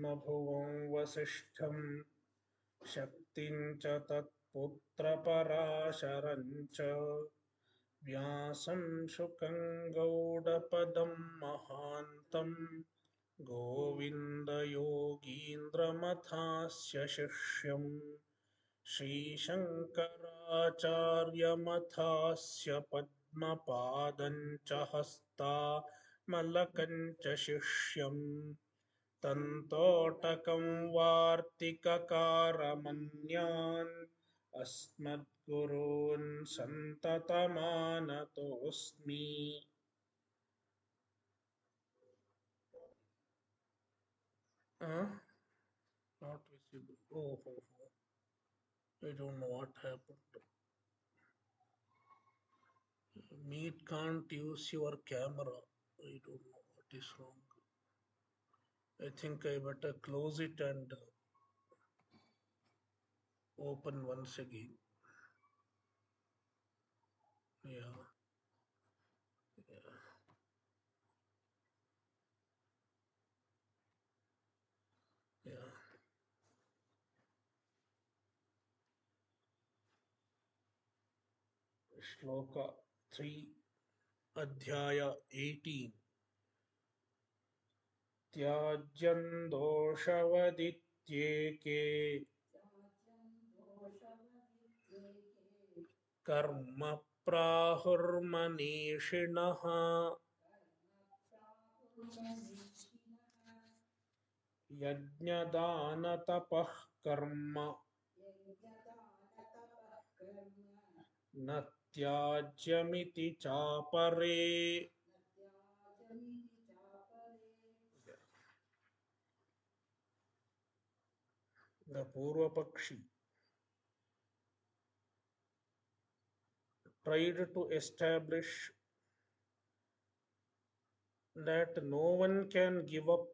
नभुवं वसिष्ठं शक्तिं च तत्पुत्रपराशरं च व्यासं शुकं गौडपदं महान्तं गोविन्दयोगीन्द्रमथास्य शिष्यम् श्रीशङ्कराचार्यमथास्य पद्मपादं च हस्तामलकं च शिष्यम् तन्तोटकं वार्तिककारमन्यान् अस्मद्गुरून् सन्ततमानतोऽस्मि. Not visible. Oh. I don't know what happened. Meet can't use your camera. I don't know what is wrong. I think I better close it and open once again. Yeah. Shloka 3, Adhyaya 18. Tyajyan doshavadityeke karma prahurmanishinaha yajnadana-tapah karma na tyajyamiti chapare. The Purva Pakshi tried to establish that no one can give up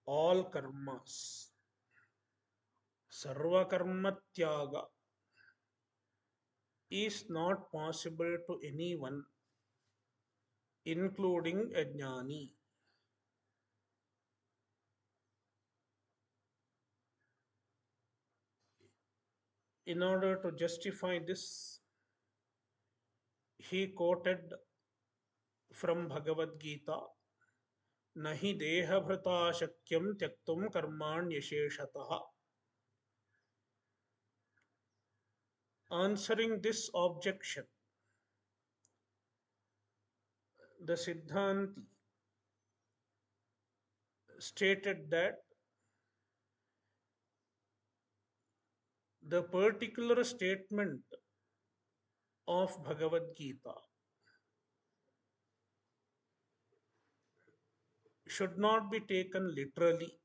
all karmas. Sarva karma tyaga is not possible to anyone, including a jnani. In order to justify this, he quoted from Bhagawad Gita, Nahi deha bhrata shakyam tyaktum karmanyasheshatah. Answering this objection, the Siddhanti stated that the particular statement of Bhagavad Gita should not be taken literally,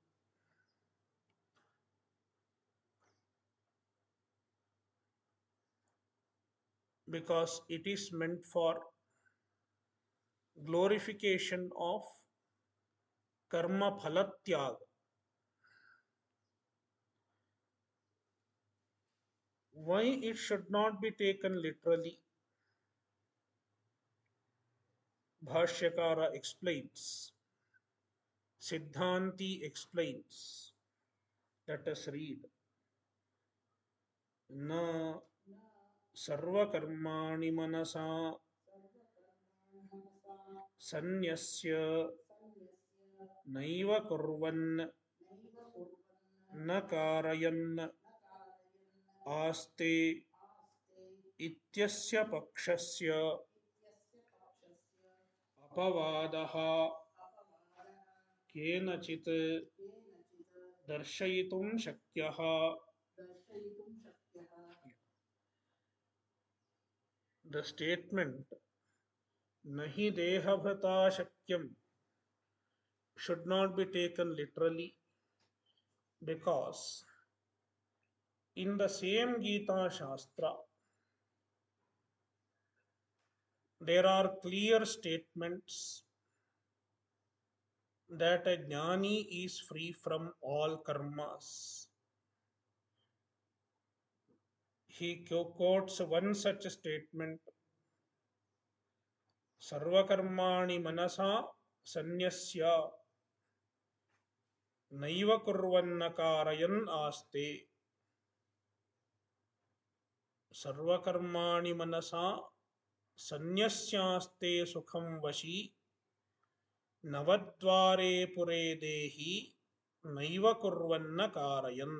because it is meant for glorification of karma phalatyaga. Why it should not be taken literally? Bhashyakara explains. Siddhanti explains. Let us read. Na sarva karmani manasa sannyasya naiva kurvan na karayan आस्ते इत्यस्य पक्षस्य अपवादः केनचित् दर्शयितुं शक्यः. The statement nahi dehabhrata shakyam should not be taken literally, because in the same Gita Shastra there are clear statements that a jnani is free from all karmas. He quotes one such statement, Sarva karmani manasa sannyasya नैव कुर्वन्न कारयन् आस्ते सर्वकर्माणि मनसा सन्न्यस्यास्ते सुखं वशी नवद्वारे पुरे देहि नैव कुर्वन्न कारयन्.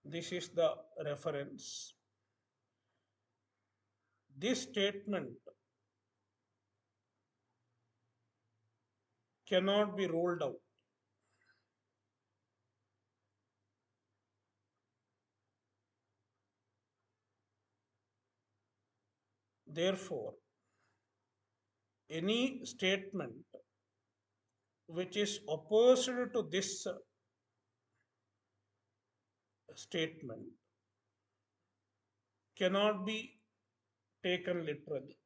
This is the reference. This statement cannot be rolled out. Therefore, any statement which is opposed to this statement cannot be taken literally.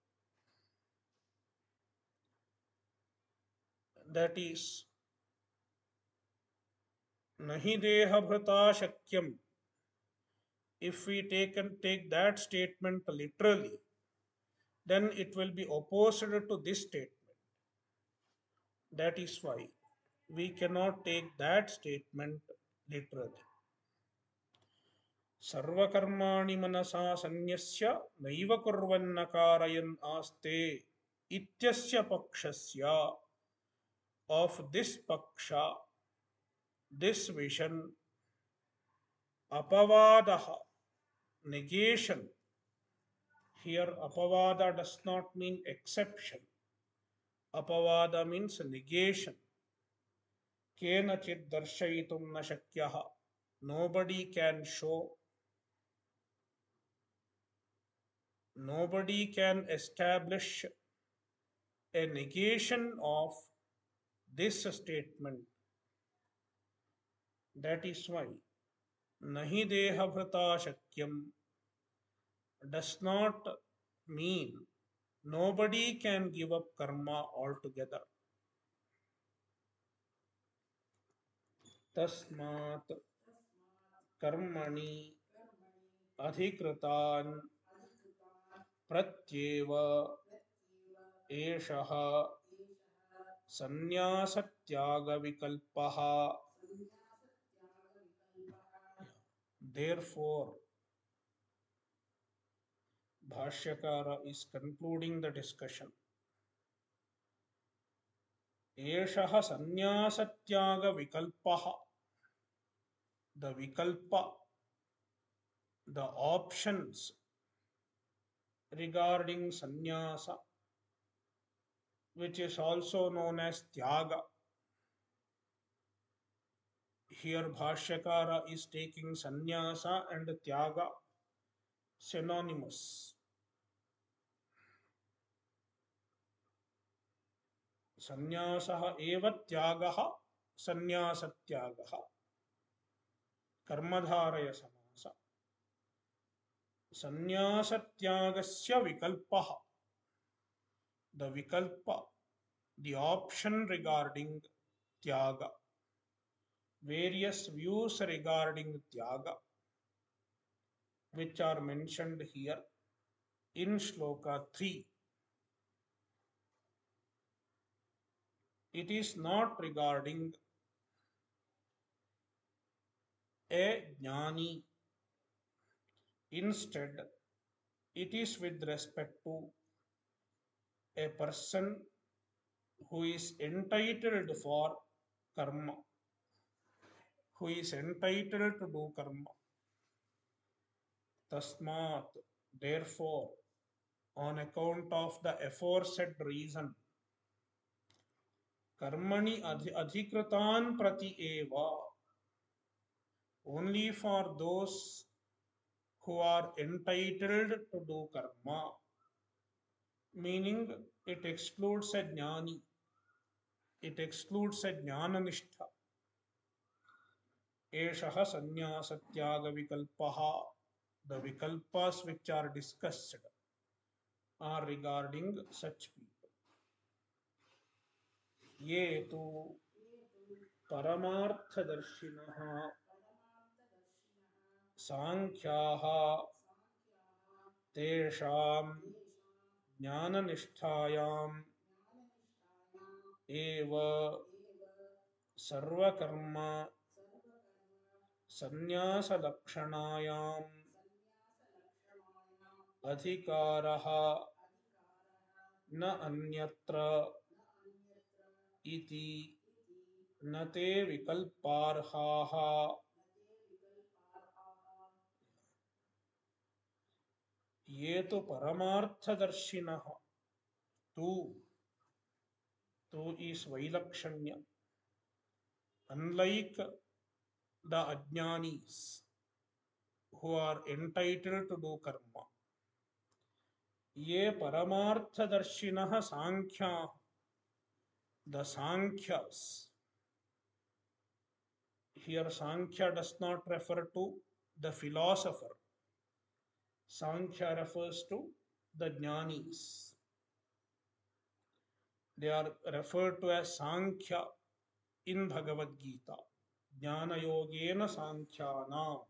That is, nahi deha bhrata shakyam. If we take that statement literally, then it will be opposed to this statement. That is why we cannot take that statement literally. सर्वकर्माणि मनसा सन्न्यस्य नैव कुर्वन्न कारयन् आस्ते इत्यस्य पक्षस्य. Of this paksha, this vision, apavadaha, negation. Here apavada does not mean exception. Apavada means negation. Kenachid darshayitum na shakyaha. Nobody can show, nobody can establish a negation of this statement. That is why nahi deha vrata shakyam does not mean nobody can give up karma altogether. Tasmat karmani adhikratan pratyeva eshaha sannyasa tyaga vikalpaha. Therefore, Bhashyakara is concluding the discussion. Eshaha sannyasa tyaga vikalpaha. The vikalpa, the options regarding sannyasa, which is also known as tyaga. Here Bhashyakara is taking sannyasa and tyaga synonymous. Sannyasah eva tyagah sannyasa-tyagah. Karmadharaya samasa. Sannyasa-tyagasya vikalpah. The vikalpa, the option regarding tyaga. Various views regarding tyaga, which are mentioned here in shloka 3. It is not regarding a jnani. Instead, it is with respect to a person who is entitled for karma, who is entitled to do karma. Tasmat, therefore, on account of the aforesaid reason, karmani adhikratan prati eva, only for those who are entitled to do karma, meaning it excludes a jnani, it excludes a jnananishtha. Eshaha sannyasa-tyaga vikalpaha. The vikalpas which are discussed are regarding such people. Ye tu paramarthadarshinaha sankhyaha tesham jnananishthayam eva सर्वकर्म संन्यास लक्षणायाम अधिकारः न अन्यत्र इति न ते विकल्पार्हाः ये तो परमार्थदर्शिनः तू is vailakshanya, unlike the ajnanis who are entitled to do karma. Ye paramarthadarshinaha sankhya, the sankhyas. Here sankhya does not refer to the philosopher. Sankhya refers to the jnanis. They are referred to as sankhya in Bhagavad Gita. Jnana yogena sankhyana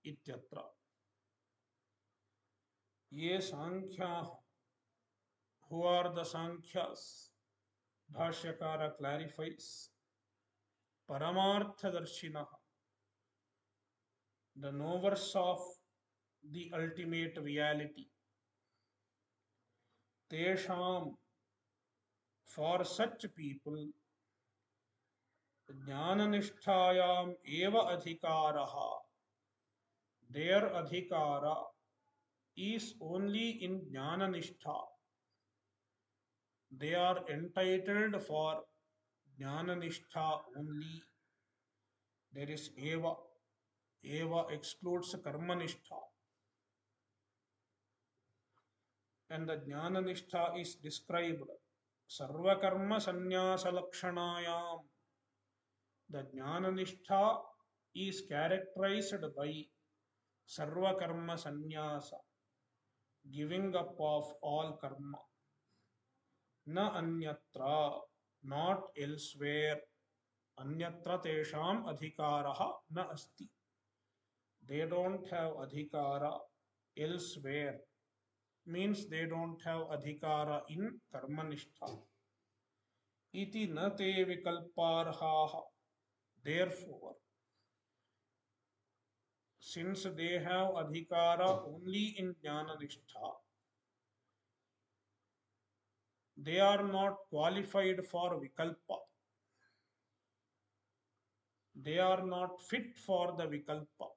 ityatra. Ye sankhya, who are the Sankhyas? Bhashyakara clarifies Paramarthadarshinaha, the knowers of the ultimate reality. Tesham, for such people, Jnananishtayam eva adhikaraha. Their adhikara is only in Jnananishtha. They are entitled for Jnananishtha only. There is eva. Eva excludes karmanishtha. And the jnana-nishtha is described. Sarvakarma sannyasa lakshanayam. The jnana-nishtha is characterized by sarvakarma sannyasa, giving up of all karma. Na anyatra, not elsewhere. Anyatra tesham adhikaraha na asti. They don't have adhikara elsewhere. Means they don't have adhikara in karmanishtha. Iti na te vikalparhaha. Therefore, since they have adhikara only in jnana-nishtha, they are not qualified for vikalpa. They are not fit for the vikalpa.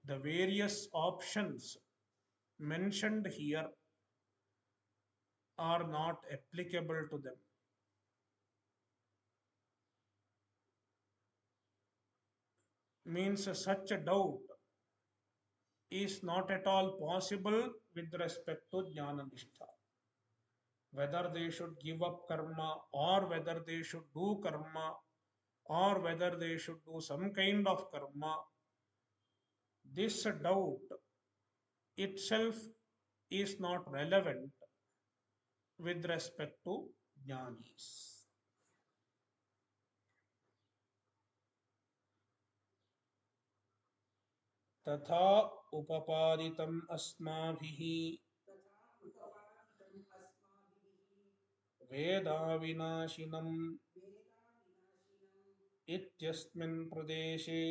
The various options mentioned here are not applicable to them. Means such a doubt is not at all possible with respect to jnana-nishtha. Whether they should give up karma or whether they should do karma or whether they should do some kind of karma, this doubt itself is not relevant with respect to jnanis. तथा उपपादितम् अस्माभिः वेदाविनाशिनम् इत्यस्मिन् प्रदेशे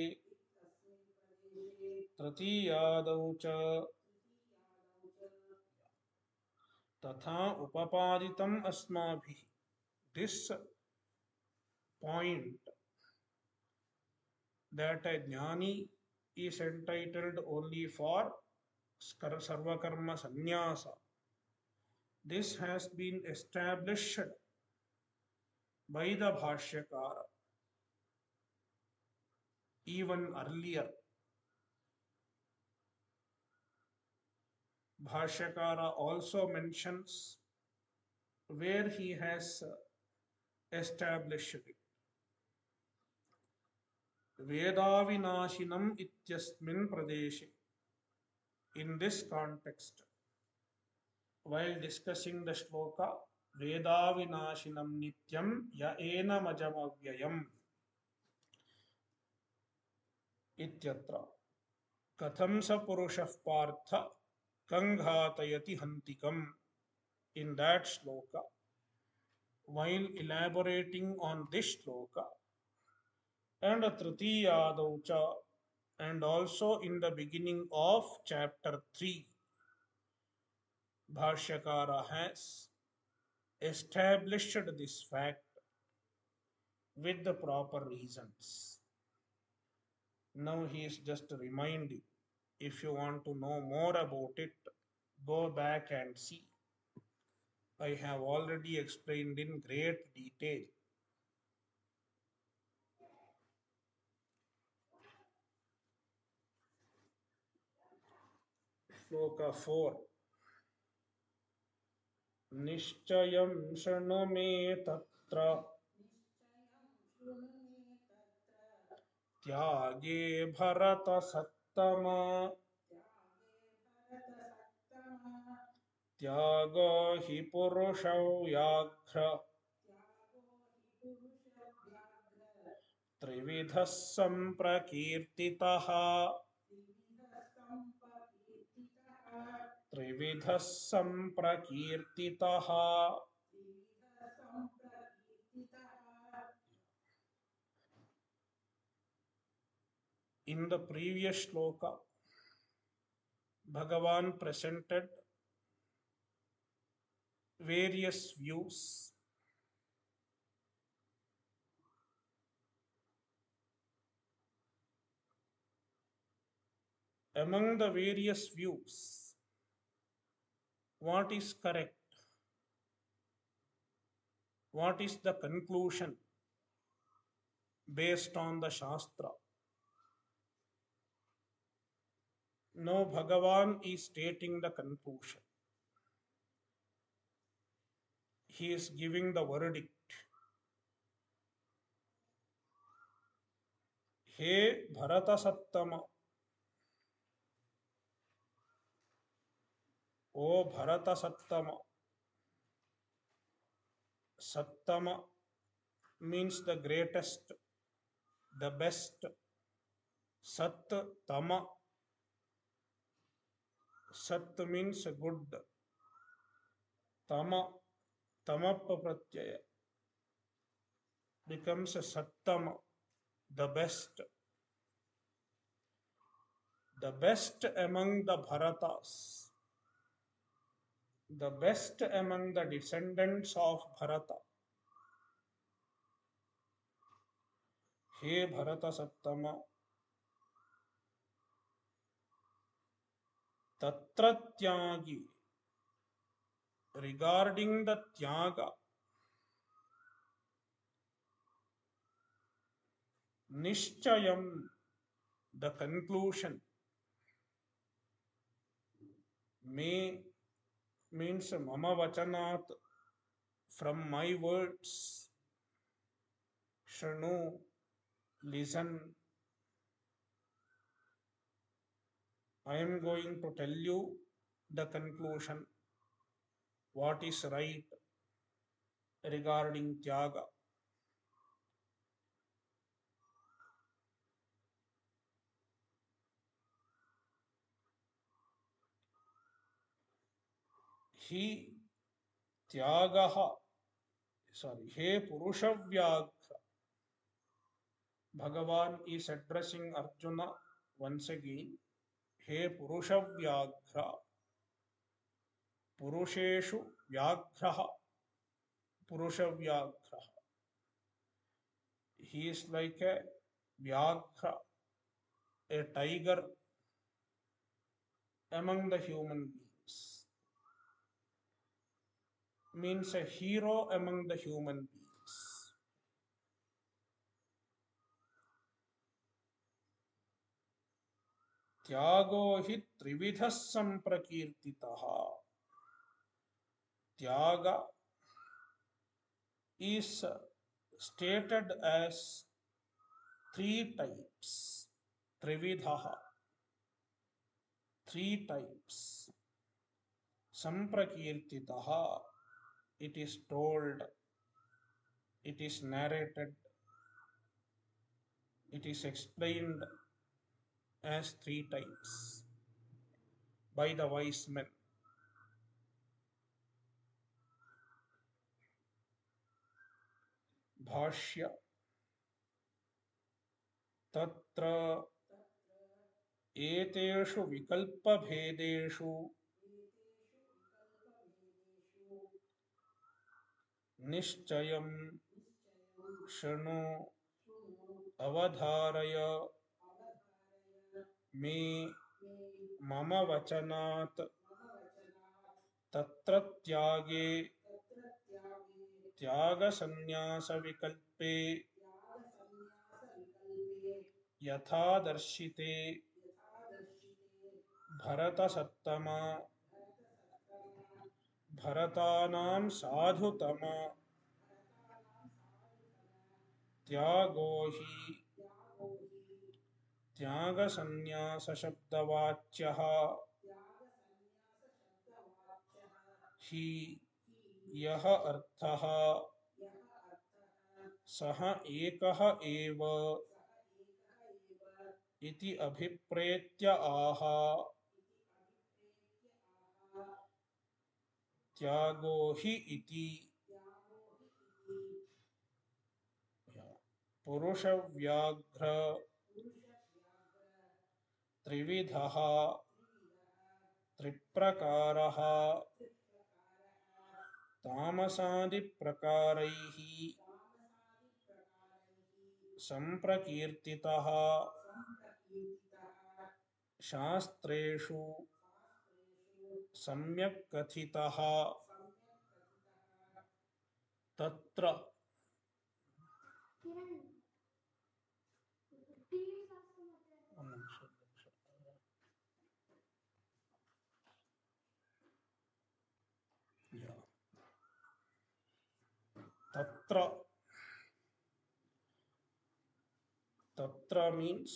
तृतीयादौ च तथा उपपादितम् अस्माभिः. This point that a jnani is entitled only for sarvakarma sannyasa. This has been established by the Bhashyakara even earlier. Bhashyakara also mentions where he has established it. Vedavinashinam ityasmin pradeshe. In this context, while discussing the shloka, Vedavinashinam nityam ya enamajamavyayam ityatra. Katham sa purushah partha kanghatayati hantikam. In that shloka, while elaborating on this shloka and Tritiyadaucha, and also in the beginning of chapter 3, Bhashyakara has established this fact with the proper reasons. Now he is just reminding. If you want to know more about it, go back and see. I have already explained in great detail. Shloka 4. निश्चयं शृणु मे तत्र त्यागे भरतसत्तमा त्यागो हि पुरुषव्याघ्र त्रिविधः सम्प्रकीर्तितः त्रिविधः सम्प्रकीर्तितः. In the previous shloka, Bhagavan presented various views. Among the various views, what is correct? What is the conclusion based on the Shastra? Now Bhagavan is stating the conclusion. He is giving the verdict. He Bharata-sattama, O Bharata-sattama. Sattama means the greatest, the best. Sat Tama. Sat means good. Tama, Tamappa pratyaya becomes a Sattama, the best. The best among the Bharatas, the best among the descendants of Bharata. He Bharata-sattama, tatra tyagi, regarding the tyaga, niscayam, the conclusion, me means mama vachanat, from my words, srnu, listen. I am going to tell you the conclusion, what is right regarding tyaga. He tyagah, he purusavyaghra. Bhagavan is addressing Arjuna once again. He purusavyaghra, purusheshu vyaghra, purusavyaghra. He is like a vyaghra, a tiger among the human beings. Means a hero among the human beings. Tyago hi trividhah samprakirtitah. Tyaga is stated as three types. Trividhah, three types. Samprakirtitah, it is told, it is narrated, it is explained as three types by the wise men. Bhashya tatra एतेषु विकल्पभेदेषु निश्चयं शृणु अवधारय मे मम वचनात् तत्र त्यागे त्यागसन्न्यासविकल्पे यथा दर्शिते भरतसत्तमा भरतानां साधुतम त्यागो हि त्यागसन्न्यासशब्दवाच्यः हि यः अर्थः सः एकः एव इति अभिप्रेत्य आह त्यागो हि इति पुरुषव्याघ्र त्रिविधः त्रिप्रकारः तामसादिप्रकारैः सम्प्रकीर्तितः शास्त्रेषु सम्यक् कथितः तत्र तत्र तत्र means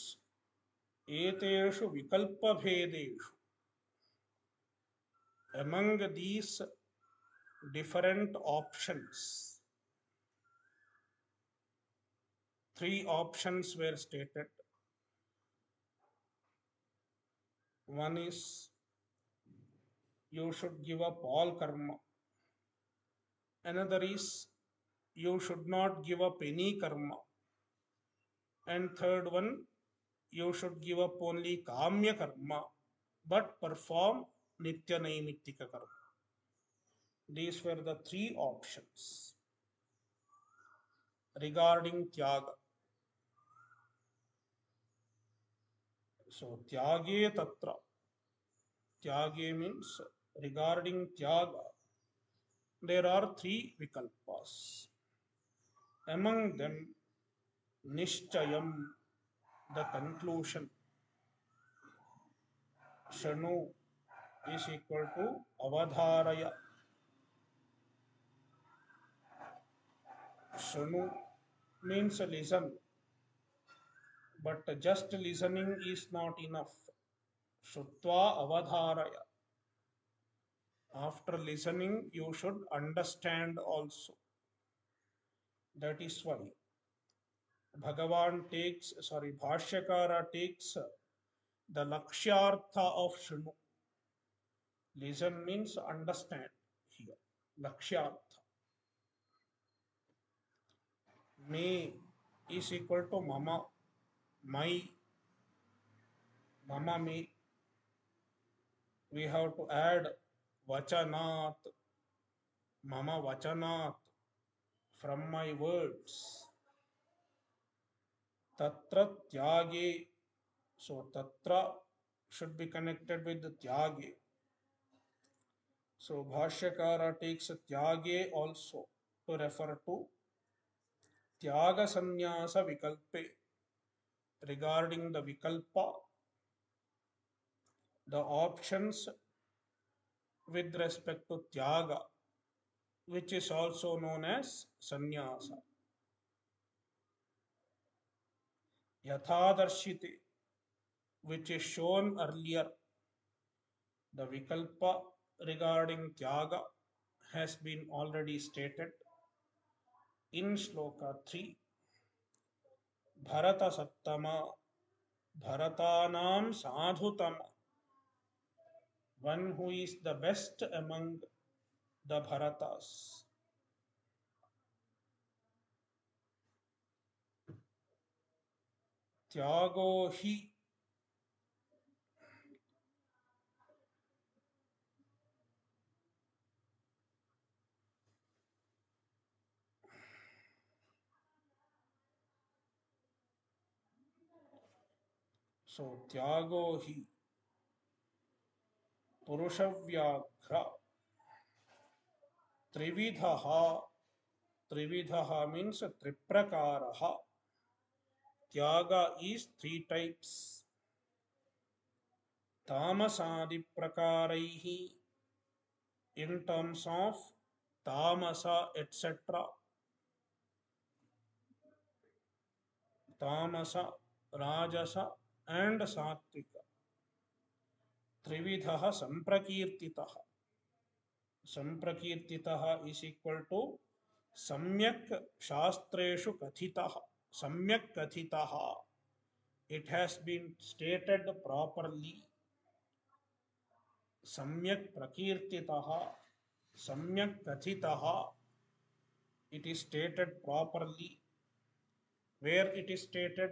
एतेषु विकल्पभेदेषु among these different options, three options were stated. One is you should give up all karma. Another is you should not give up any karma. And third one, you should give up only kamya karma but perform nitya naimittika karma. These were the three options regarding tyaga. So tyage tatra, tyage means regarding tyaga there are three vikalpas. Among them, niscayam, the conclusion, srnu is equal to avadharaya. Srnu means listen, but just listening is not enough. Shrutva avadharaya. After listening, you should understand also. That is why Bhashyakara takes the lakshyartha of Shrinu. Listen means understand here. Lakshyartha. Me is equal to mama, my, mama me. We have to add vachanat, mama vachanat, from my words. Tatra tyage. So tatra should be connected with the tyage. So Bhashyakara takes tyage also to refer to tyaga sannyasa vikalpe. Regarding the vikalpa, the options with respect to tyaga, which is also known as sannyasa. Yathadarshite, which is shown earlier, the vikalpa regarding tyaga has been already stated in shloka 3. Bharata-sattama, Bharatanam sadhutama, one who is the best among the Bharatas. tyago hi. So tyago hi purusavyaghra trividhah. Trividhah means triprakaaraha. Tyaga is three types. Tamasadi prakaraihi in terms of tamasa etc. Tamasa, rajasa and sattvika. Trividhah samprakirtitah. Samprakirtitah is equal to samyak shastreshu kathitah. Samyak kathitah. It has been stated properly. Samyak prakirtitah. Samyak kathitah. It is stated properly. Where it is stated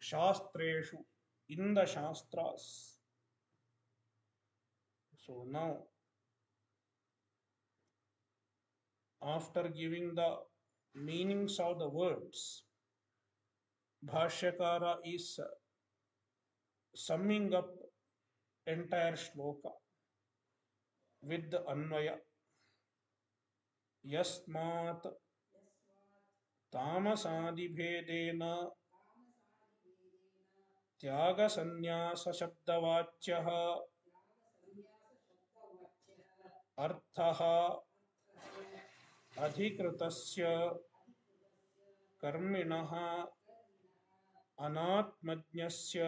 shastreshu, in the shastras. So now, after giving the meanings of the words, Bhashyakara is summing up entire shloka with the Anvaya. Yasmat tamasādibhedena tyaga sannyasa shabdavachyah अर्थः अधिकृतस्य कर्मिणः अनात्मज्ञस्य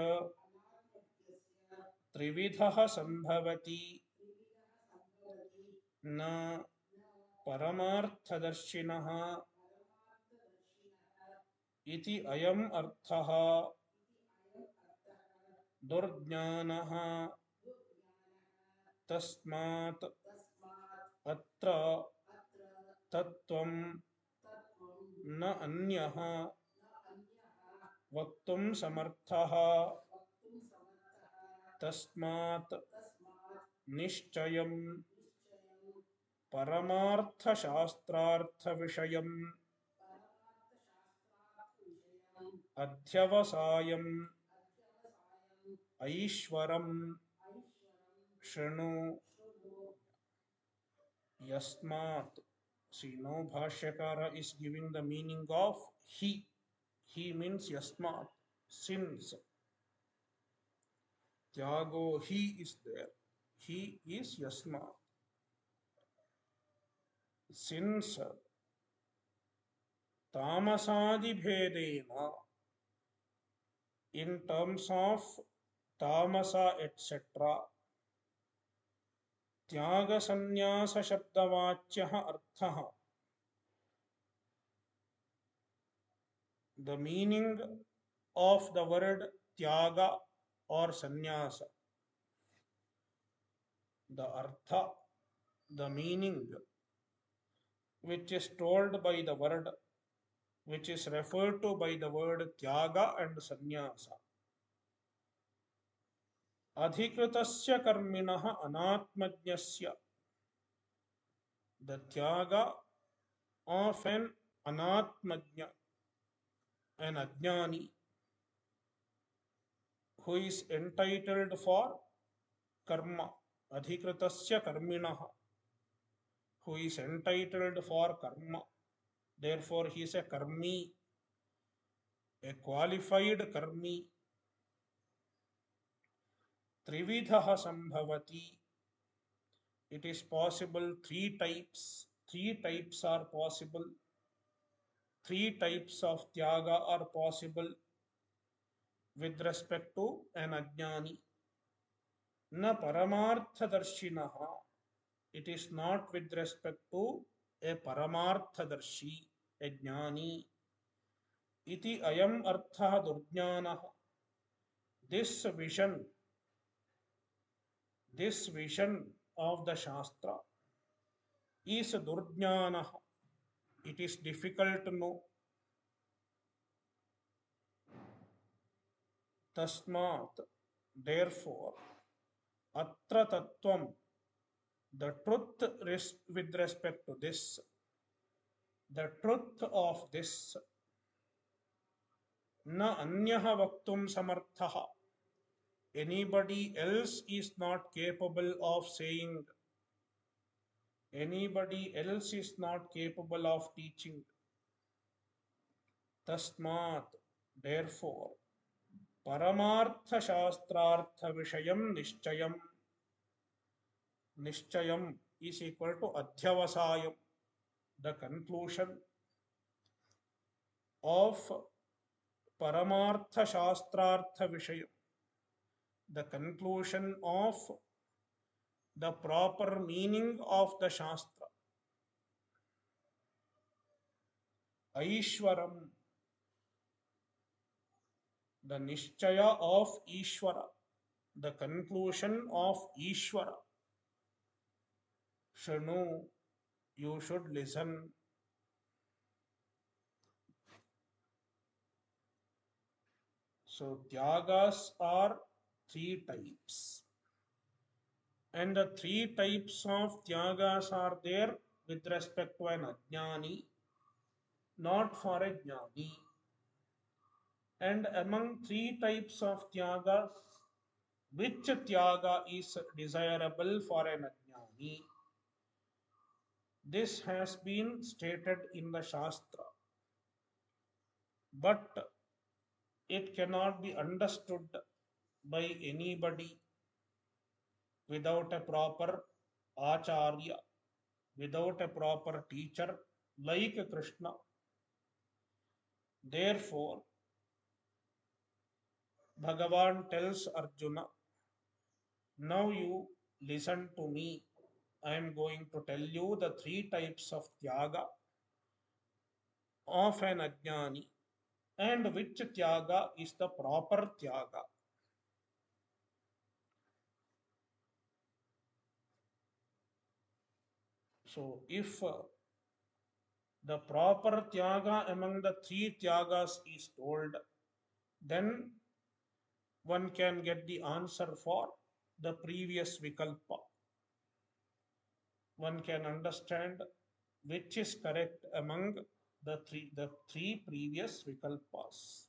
त्रिविधः संभवति न परमार्थदर्शिनः इति अयम् अर्थः दुर्ज्ञानः तस्मात् अत्र तत्त्वं न अन्यः वक्तुं समर्थः तस्मात् निश्चयं परमार्थशास्त्रार्थविषयम् अध्यवसायम् ऐश्वरं srnu. Yasmat. See, now Bhashyakara is giving the meaning of he. He means yasmat, since. Tyago he is there. He is yasmat. Since tamasadi bhedena, in terms of tamasa etc. tyaga sannyasa shabdavachyah arthah. The meaning of the word tyaga or sannyasa, the artha, the meaning which is told by the word, which is referred to by the word tyaga and sannyasa. Adhikritasya karminah anatmajnasya. The tyaga of an anatmajna, an ajnani, who is entitled for karma. Adhikritasya karminah, who is entitled for karma. Therefore, he is a karmi, a qualified karmi. Trividhah sambhavati. It is possible three types. Three types are possible. Three types of tyaga are possible with respect to an ajnani. Na paramarthadarshinaha. It is not with respect to a paramarthadarshi, a jnani. Iti ayam artha durjnanah. This vision, this vision of the Shastra is durjnanah. It is difficult to know. Tasmat, therefore, atra tattvam, the truth with respect to this, the truth of this, na anyah vaktum samarthaha, anybody else is not capable of saying, anybody else is not capable of teaching. Tasmat, therefore, paramartha shastrartha vishayam niscayam, niscayam is equal to adhyavasayam, the conclusion of paramartha shastrartha vishayam, the conclusion of the proper meaning of the shastra. Aishwaram, the nishchaya of Ishwara, the conclusion of Ishwara. Srnu, you should listen. So, tyagas are three types. And the three types of tyagas are there with respect to an ajnani, not for a jnani. And among three types of tyagas, which tyaga is desirable for an ajnani? This has been stated in the Shastra, but it cannot be understood by anybody without a proper acharya, without a proper teacher like Krishna. Therefore, Bhagavan tells Arjuna, now you listen to me. I am going to tell you the three types of tyaga of an ajnani and which tyaga is the proper tyaga. So, if the proper tyaga among the three tyagas is told, then one can get the answer for the previous vikalpa. One can understand which is correct among the three previous vikalpas.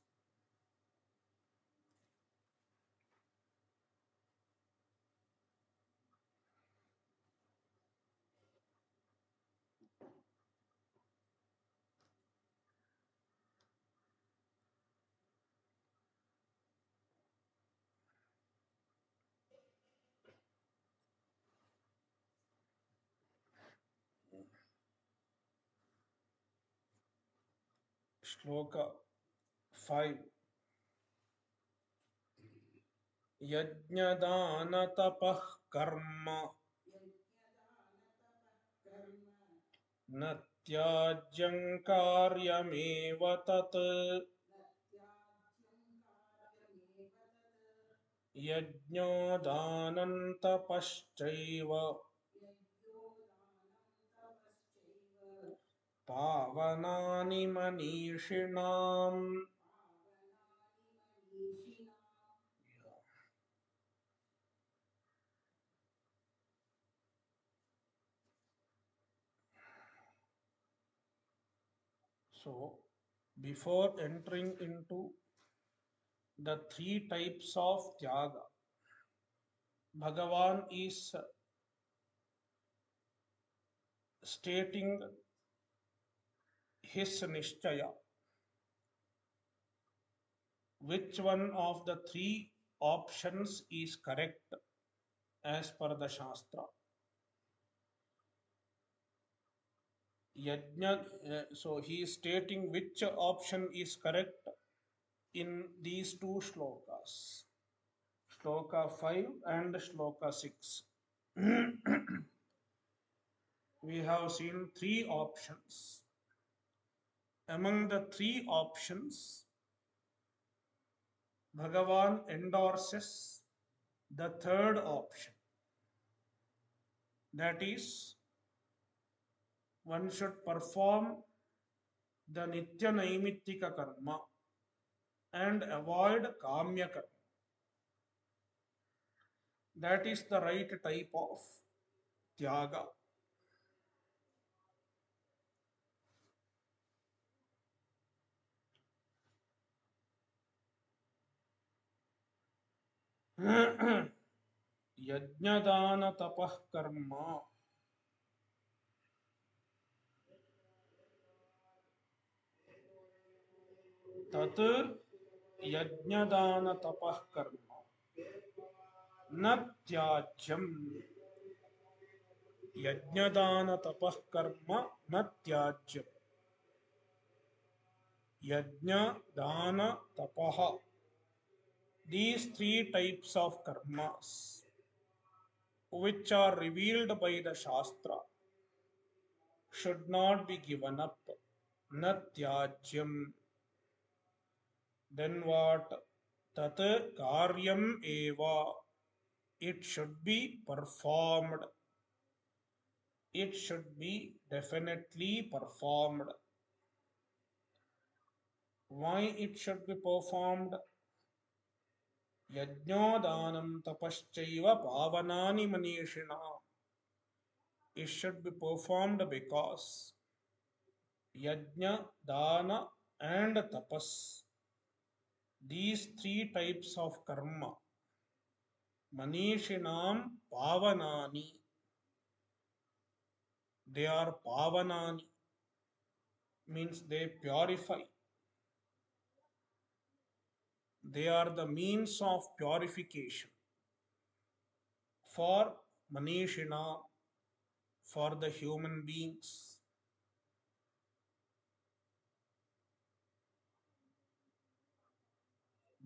Shloka 5. Yajnadana karma न त्याज्यं कार्यमेव तत् यज्ञो दानं तपश्चैव पावनानि मनीषिणाम्. So, before entering into the three types of tyaga, Bhagavan is stating his nishchaya. Which one of the three options is correct as per the Shastra? So he is stating which option is correct in these two shlokas, shloka 5 and shloka 6. We have seen three options. Among the three options, Bhagavan endorses the third option, that is, one should perform the nitya naimittika karma and avoid kamya karma. That is the right type of tyaga. यज्ञदान तपः कर्म तत् यज्ञदान तपः कर्म न त्याज्यम् यज्ञदान तपः कर्म न त्याज्यम् यज्ञ दान tapah, these three types of karmas which are revealed by the shastra should not be given up. Na tyajyam. Then what? Tat karyam eva. It should be performed. It should be definitely performed. Why it should be performed? Yajñodanam tapaschaiva pavanani manishina. It should be performed because yajna, dana, and tapas, these three types of karma, manishinam pavanani, they are pavanani, means they purify. They are the means of purification for manishina, for the human beings.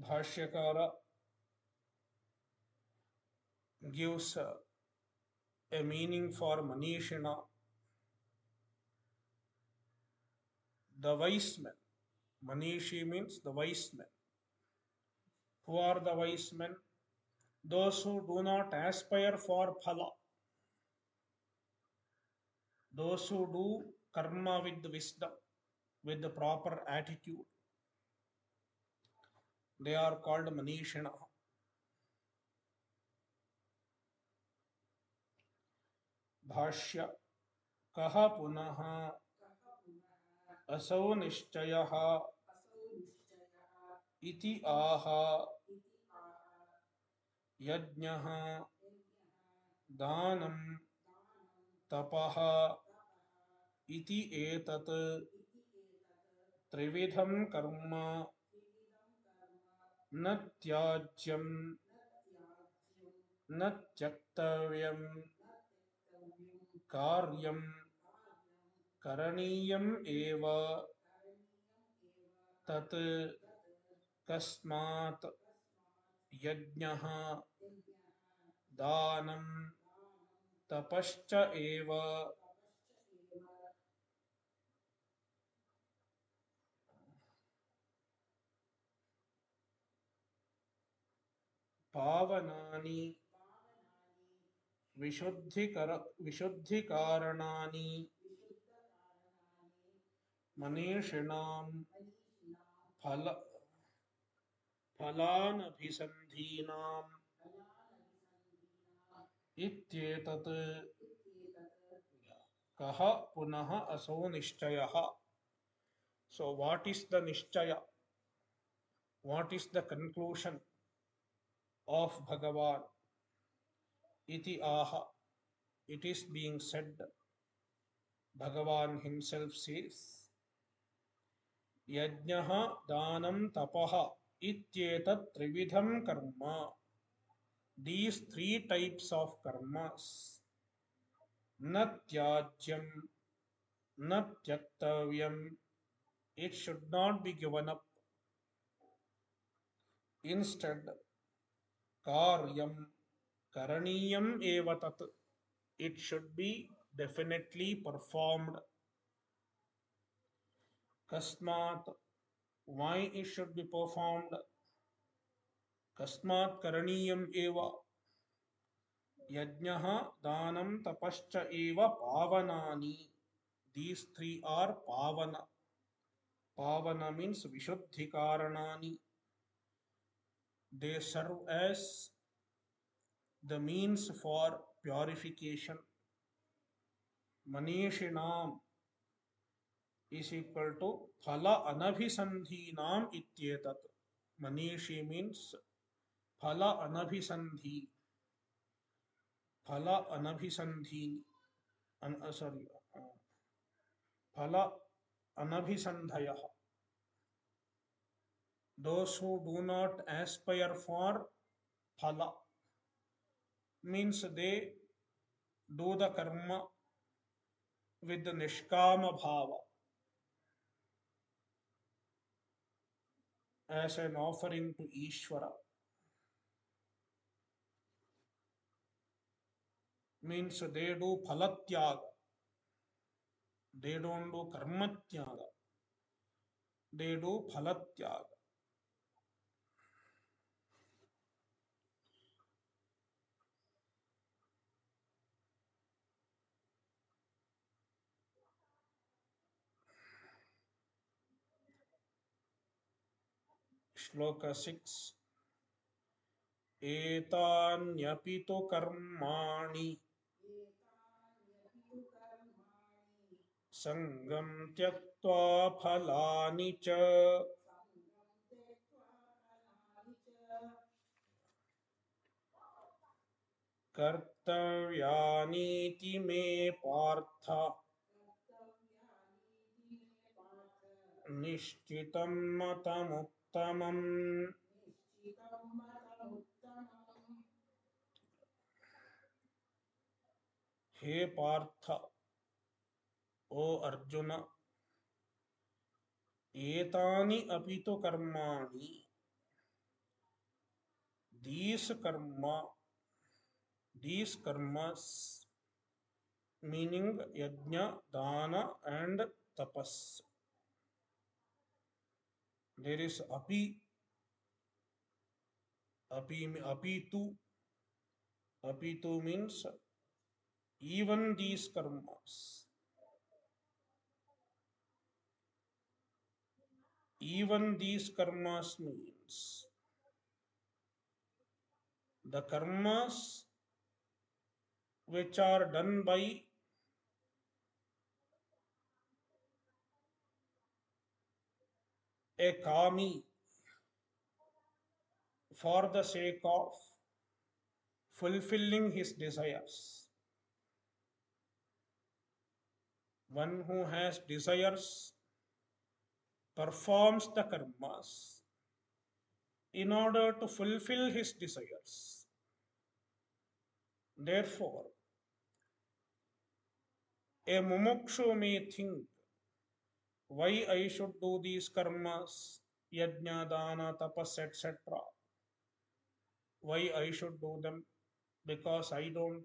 Bhashyakara gives a meaning for manishina, the wise men. Manishi means the wise men. Who are the wise men? Those who do not aspire for phala, those who do karma with wisdom, with the proper attitude, they are called manishina. Bhashya kaha punaha asau nishchayah iti aha yajñah दानम तपः इति एतत् त्रिविधं कर्म न त्याज्यं न त्यक्तव्यं कार्यं करणीयम् एव तत् कस्मात् यज्ञः दानं तपश्च एव पावनानि विशुद्धिकारणानि मनीषिणां फल फलानभिसन्धीनाम् इत्येतत् कः पुनः असौ निश्चयः. So what is the nishchaya? What is the conclusion of Bhagawad? Iti aha. It is being said. Bhagavan himself says, Yajnaha danam tapaha ityetat trividham karma. These three types of karmas. Na tyajyam, na tyaktavyam. It should not be given up. Instead, karyam karaniyam evatat. It should be definitely performed. Kasmat, why it should be performed? Kasmat karaniyam eva. Yajnaha danam tapascha eva pavanani. These three are pavana. Pavana means vishuddhikaranani. They serve as the means for purification. Manishinam is equal to phala anabhisandhinam ityetat. Manishi means phala anabhisandhi, phala anabhisandhini, sorry, phala anabhisandhayah. Those who do not aspire for phala means they do the karma with the nishkama bhava as an offering to Ishvara. Means they do phalatyaga. They don't do karmatyaga. They do phalatyaga. Shloka 6. एतान्यपि तु कर्माणि सङ्गं त्यक्त्वा फलानि च कर्तव्यानीति मे पार्थ निश्चितं मतमुत्तमम्. हे पार्थ, ओ अर्जुन, एतानि अपि तु कर्माणि, these karmas, meaning yajna, dana and tapas. There is apitu. Apitu means even these karmas. Even these karmas means the karmas which are done by a kami for the sake of fulfilling his desires. One who has desires performs the karmas in order to fulfill his desires. Therefore, a mumukshu may think, why I should do these karmas, yajna, dana, tapas, etc. Why I should do them? Because I don't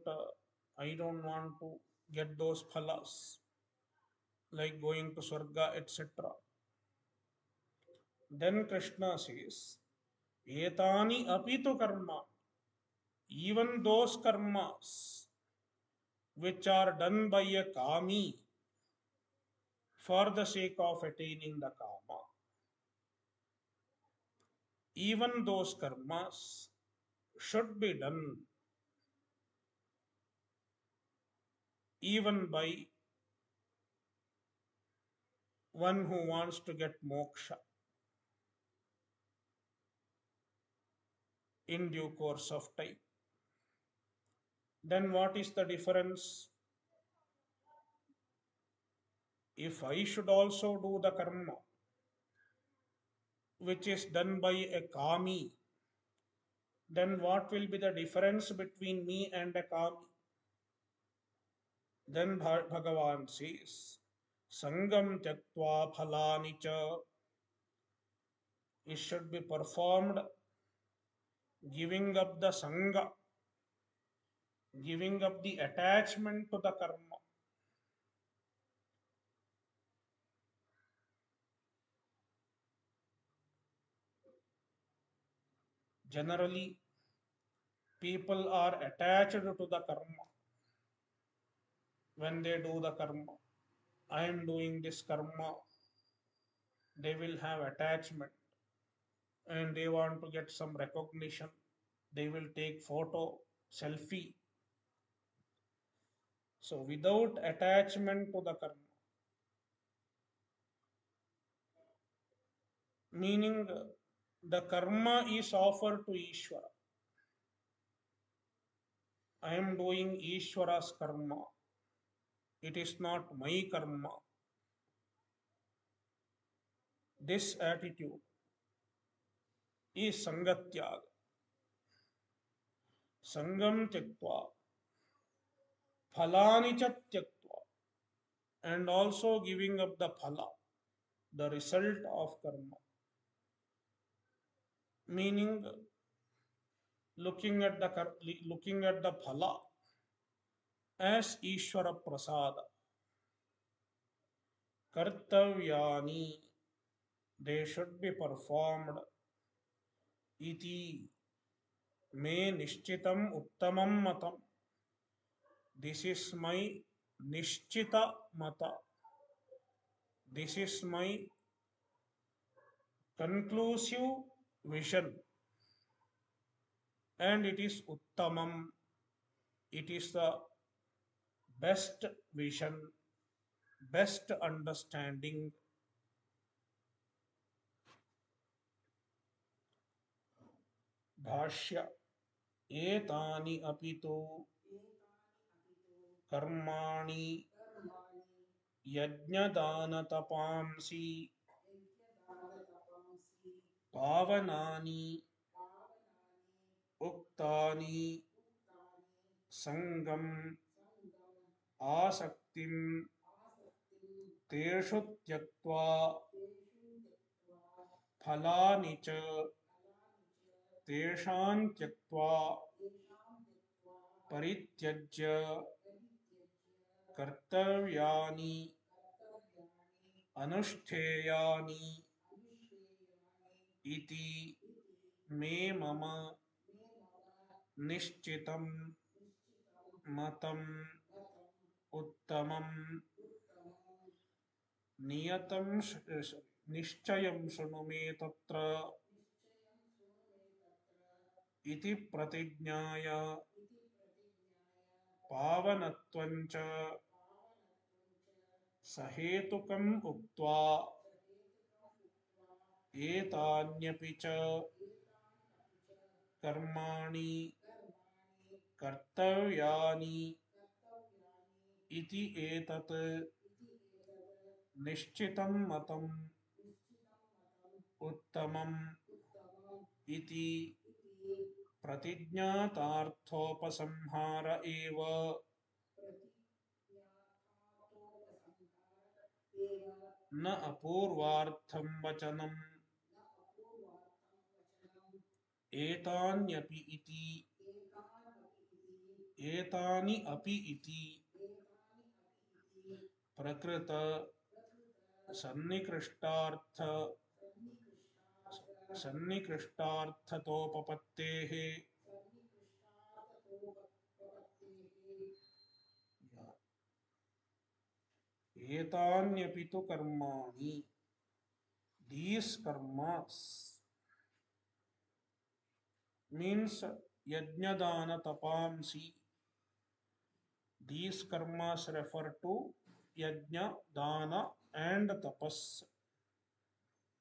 want to get those phalas like going to Swarga, etc. Then Krishna says, Etani apitu karma, even those karmas which are done by a kami for the sake of attaining the kama, even those karmas should be done even by one who wants to get moksha in due course of time. Then what is the difference? If I should also do the karma which is done by a kami, then what will be the difference between me and a kami? Then Bhagavan says, Sangam tyaktva phalani cha, it should be performed giving up the sangha, giving up the attachment to the karma. Generally, people are attached to the karma when they do the karma. I am doing this karma, they will have attachment and they want to get some recognition. They will take photo, selfie. So without attachment to the karma, meaning the karma is offered to Ishvara. I am doing Ishvara's karma. It is not my karma. This attitude is sangatyaga. Sangam tyaktva, phalani cha tyaktva, and also giving up the phala, the result of karma. Meaning looking at the phala as Ishvara prasada. Kartavyani, they should be performed. Iti me nishchitam uttamam matam. This is my nishchita mata. This is my conclusive vision, and it is uttamam. It is the best vision, best understanding. Bhashya etani apito कर्माणि यज्ञदानतपांसि पावनानि उक्तानि संगम आसक्तिं तेषु त्यक्त्वा फलानि च तेषां त्यक्त्वा परित्यज्य कर्तव्यानि अनुष्ठेयानि इति मे मम निश्चितं मतं उत्तमं नियतं निश्चयं शृणु मे तत्र इति प्रतिज्ञाय पावनत्वं च सहेतुकम् उक्त्वा एतान्यपि च कर्माणि कर्तव्यानि इति एतत् निश्चितं मतम् उत्तमम् इति प्रतिज्ञातार्थोपसंहार एव न अपूर्वार्थं वचनम् एतान्यपि इति एतानि अपि इति प्रकृत सन्निकृष्टार्थ सन्निकृष्टार्थतोपपत्तेः एतान्यपि तु कर्माणि, these karmas means yajnadana tapamsi. These karmas refer to yajna, dana and tapas.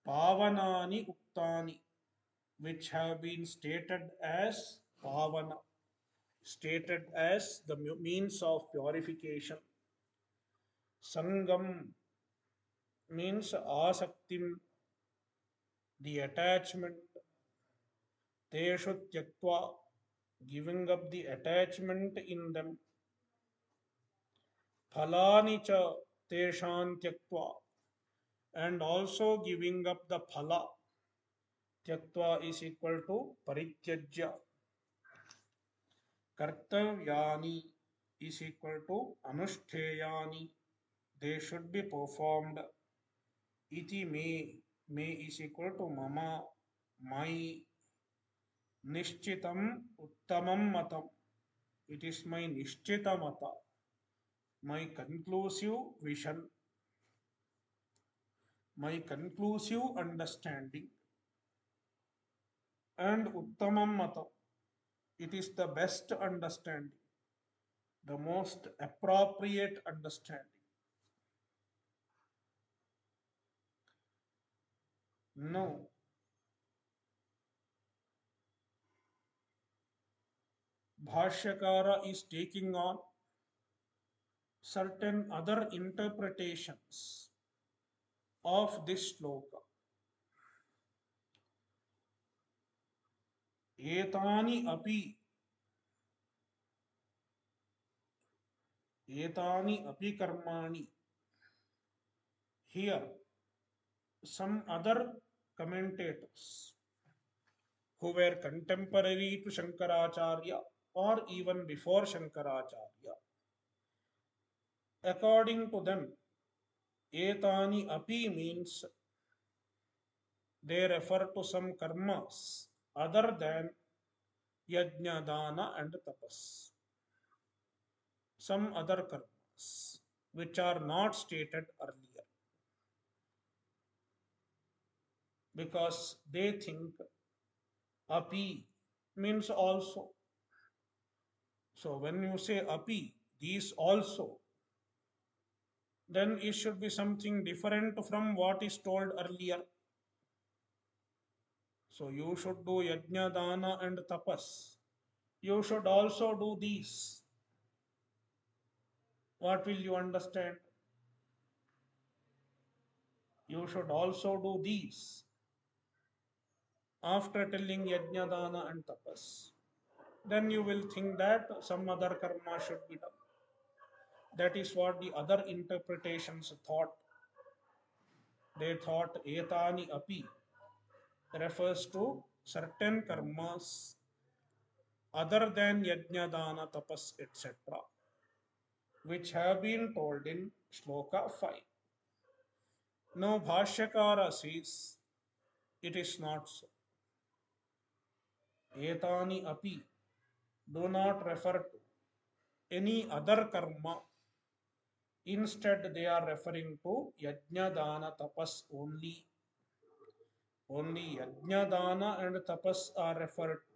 Pavanani uktani, which have been stated as pavana, stated as the means of purification. Sangam means asaktim, the attachment. Teshu tyaktva, giving up the attachment in them. Phalani cha teshan tyaktva, and also giving up the phala. Tyaktva is equal to parityajya. Kartavyani is equal to anushteyani. They should be performed. Iti me is equal to mama, my. Nishchitam uttamam matam. It is my nishchita mata, my conclusive vision, my conclusive understanding. And uttamam mata, It is the best understanding, the most appropriate understanding. No, Bhashyakara is taking on certain other interpretations of this shloka. Etani api, etani api karmani. Here, some other commentators who were contemporary to Shankaracharya or even before Shankaracharya, according to them, etani api means they refer to some karmas other than yajna, dana, and tapas. Some other karmas which are not stated earlier because they think api means also. So when you say api, these also, then it should be something different from what is told earlier. So you should do yajna, dana, and tapas. You should also do these. What will you understand? You should also do these after telling yajna, dana, and tapas. Then you will think that some other karma should be done. That is what the other interpretations thought. They thought etani api refers to certain karmas other than yajna, dana, tapas, etc., which have been told in shloka 5. Now Bhashyakara says it is not so. Etani api do not refer to any other karma. Instead, they are referring to yajna, dana, tapas only. Only yajna, dana, and tapas are referred to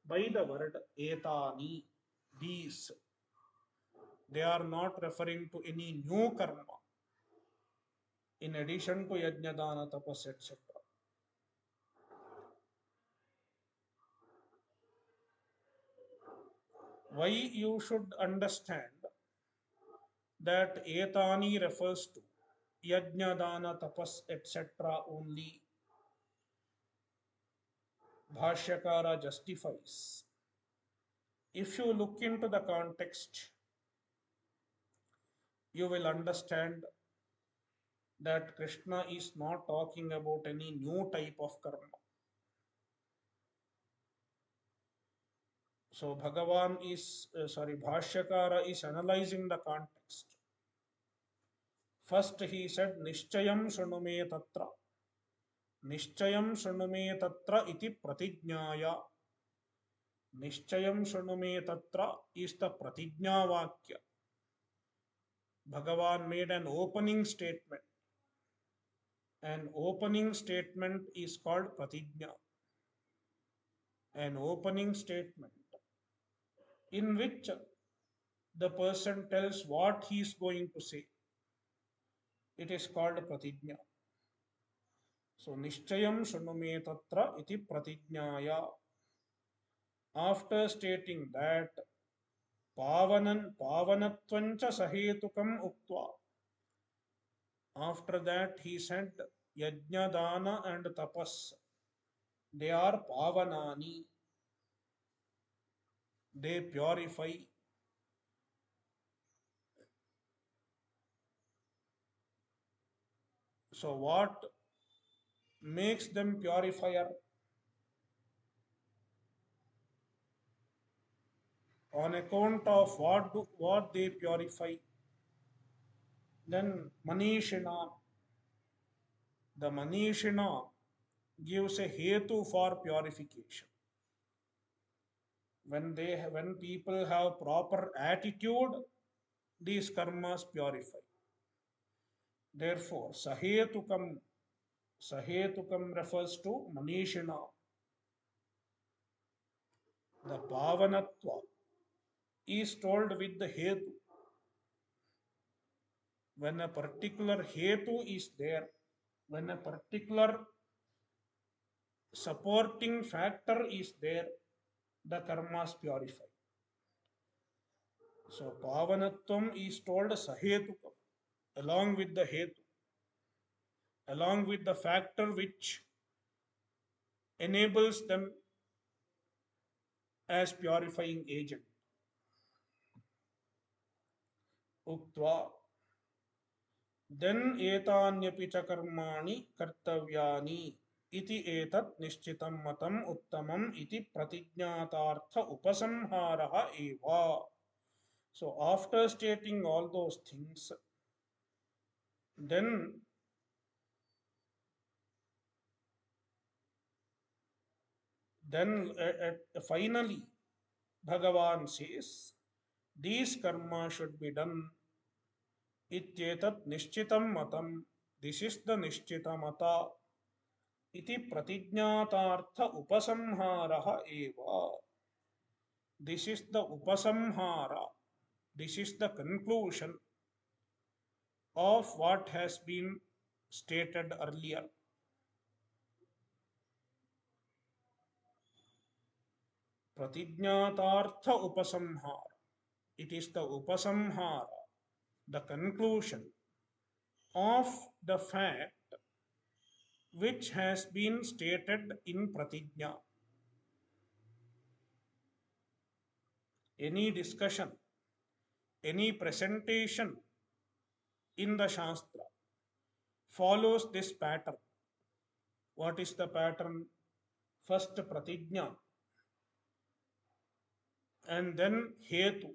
by the word etani. These. They are not referring to any new karma in addition to yajna, dana, tapas, etc. Why you should understand that etani refers to yajna, dana, tapas, etc. only. Bhashyakara justifies. If you look into the context, you will understand that Krishna is not talking about any new type of karma. So Bhashyakara is analyzing the context. First he said, Nischayam srnu me tatra. Nischayam srnu me tatra iti pratijnaya. Nischayam srnu me tatra is the pratijna vakya. Bhagavan made an opening statement. An opening statement is called pratijna. An opening statement in which the person tells what he is going to say. It is called pratijna. So nischayam srnu me tatra iti pratijnaya. After stating that pavanatvancha sahetukam uktva. After that he said yajna, dana, and tapas. They are pavanani. They purify. So what makes them purifier? On account of what they purify? Then manishina. The manishina gives a hetu for purification. When people have proper attitude, these karmas purify. Therefore, sahetukam refers to manishina. The pavanatva is told with the hetu. When a particular hetu is there, when a particular supporting factor is there, the karmas purify. So pavanatvam is told sahetukam, along with the hetu, along with the factor which enables them as purifying agent. Uktva, then etanyaphi cha karmani kartavyani iti etat nishchitam matam uttamam iti pratijnatartha upasamharaha eva. So after stating all those things, then finally Bhagavan says these karma should be done. Ityetat nishchitam matam. This is the nishchita mata. Iti pratijnatartha upasamharaha eva. This is the upasamhara. This is the conclusion of what has been stated earlier. Pratijnatartha upasamhara. It is the upasamhara, the conclusion of the fact which has been stated in Pratijna. Any discussion, any presentation in the Shastra follows this pattern. What is the pattern? First Pratijna, and then Hetu,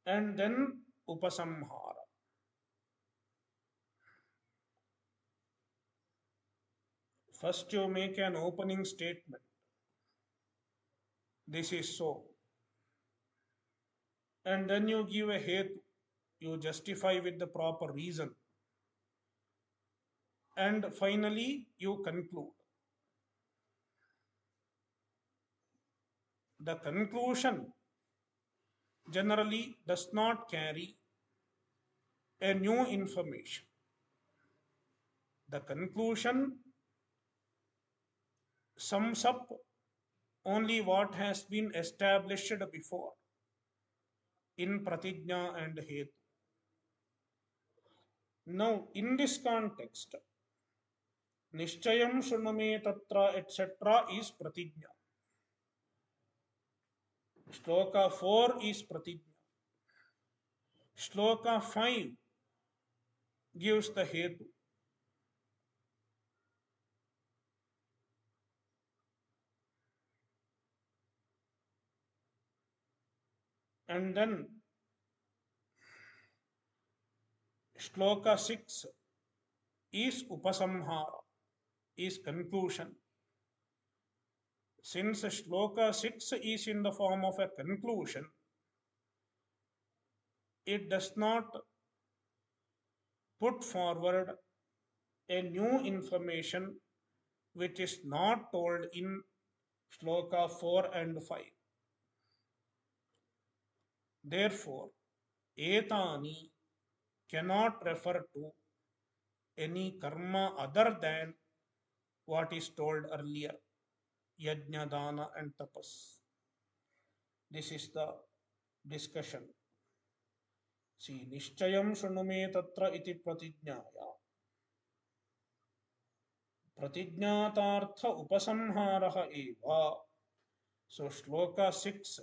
and then Upasamhara. First, you make an opening statement. This is so. And then you give a Hetu. You justify with the proper reason. And finally, you conclude. The conclusion generally does not carry a new information. The conclusion sums up only what has been established before in Pratijna and Hetu. Now, in this context, niscayam srnu tatra etc. is Pratijna. Shloka 4 is Pratijna. Shloka 5 gives the Hetu. And then Shloka 6 is Upasamhara, is conclusion. Since Shloka 6 is in the form of a conclusion, it does not put forward a new information which is not told in Shloka 4 and 5. Therefore, etani cannot refer to any karma other than what is told earlier, yajna, dana, and tapas. This is the discussion. See, nishchayam srnu tatra iti pratijnaya. Pratijnatartha upasamharaha eva. So, shloka 6,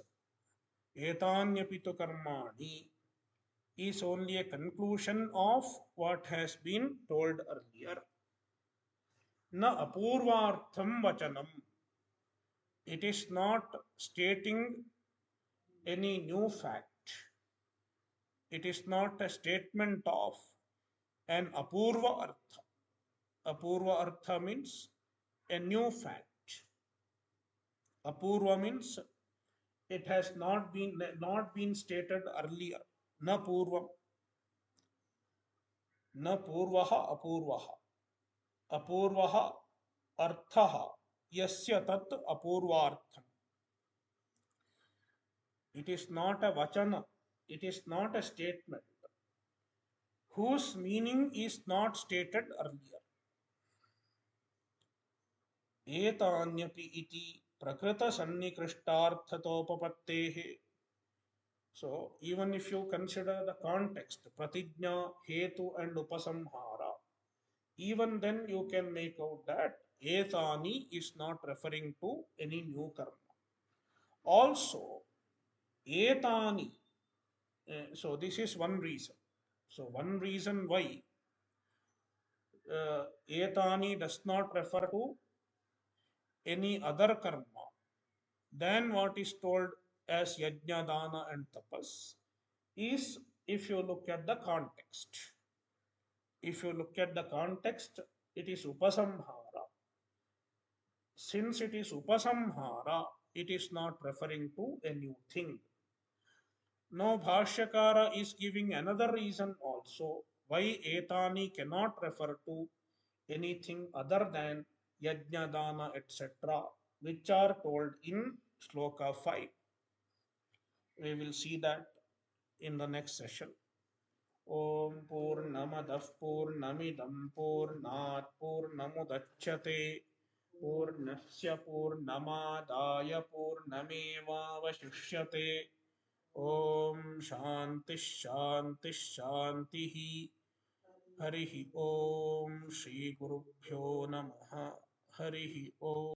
etanyapi tu karmani, is only a conclusion of what has been told earlier. Na apurvartham vachanam. It is not stating any new fact. It is not a statement of an apurva artha. Apurva artha means a new fact. Apurva means it has not been stated earlier. Na purvam. Na purvaha apurvaha. Apurvaha arthaha yasya tat apurvartham. It is not a vachana. It is not a statement whose meaning is not stated earlier. एतान्यपि इति प्रकृतसन्निकृष्टार्थतोपपत्तेः. So even if you consider the context, pratijna, hetu and upasamhara, even then you can make out that etani is not referring to any new karma. Also, etani, so this is one reason. So one reason why etani does not refer to any other karma than what is told as yajna, dana, and tapas is if you look at the context. If you look at the context, it is upasamhara. Since it is upasamhara, it is not referring to a new thing. Now, Bhashyakara is giving another reason also why etani cannot refer to anything other than yajna, dana, etc., which are told in Shloka 5. We will see that in the next session. Om Purnamadah Purnamidam Purnat Purnamudachyate Purnasya Purnamadaya Purnamevavashishyate. Om Shanti Shanti Shanti. Harihi Om Shri Gurubhyo Namaha. Harihi Om.